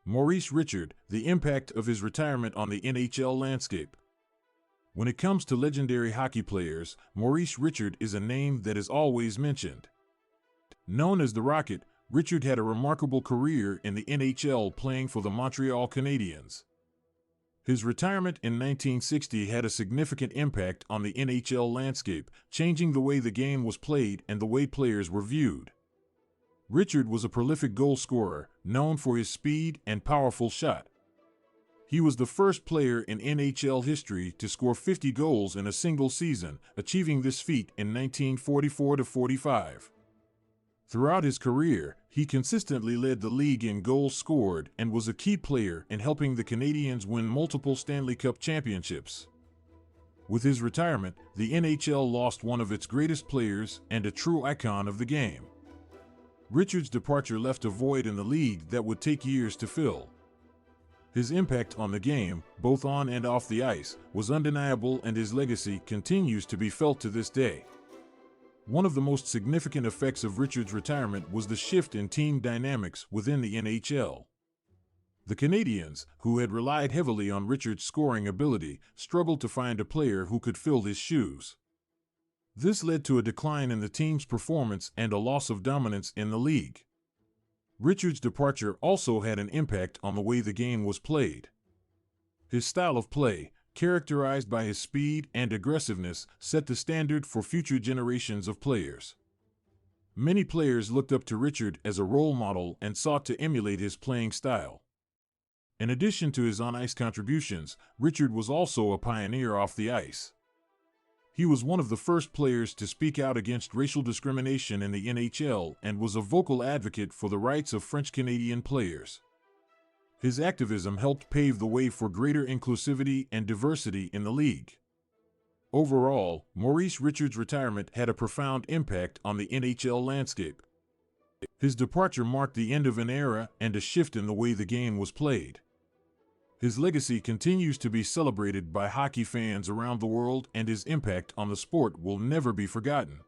Maurice Richard, the impact of his retirement on the NHL landscape. When it comes to legendary hockey players, Maurice Richard is a name that is always mentioned. Known as the Rocket, Richard had a remarkable career in the NHL playing for the Montreal Canadiens. His retirement in 1960 had a significant impact on the NHL landscape, changing the way the game was played and the way players were viewed. Richard was a prolific goal scorer, known for his speed and powerful shot. He was the first player in NHL history to score 50 goals in a single season, achieving this feat in 1944-45. Throughout his career, he consistently led the league in goals scored and was a key player in helping the Canadiens win multiple Stanley Cup championships. With his retirement, the NHL lost one of its greatest players and a true icon of the game. Richard's departure left a void in the league that would take years to fill. His impact on the game, both on and off the ice, was undeniable, and his legacy continues to be felt to this day. One of the most significant effects of Richard's retirement was the shift in team dynamics within the NHL. The Canadiens, who had relied heavily on Richard's scoring ability, struggled to find a player who could fill his shoes. This led to a decline in the team's performance and a loss of dominance in the league. Richard's departure also had an impact on the way the game was played. His style of play, characterized by his speed and aggressiveness, set the standard for future generations of players. Many players looked up to Richard as a role model and sought to emulate his playing style. In addition to his on-ice contributions, Richard was also a pioneer off the ice. He was one of the first players to speak out against racial discrimination in the NHL and was a vocal advocate for the rights of French-Canadian players. His activism helped pave the way for greater inclusivity and diversity in the league. Overall, Maurice Richard's retirement had a profound impact on the NHL landscape. His departure marked the end of an era and a shift in the way the game was played. His legacy continues to be celebrated by hockey fans around the world, and his impact on the sport will never be forgotten.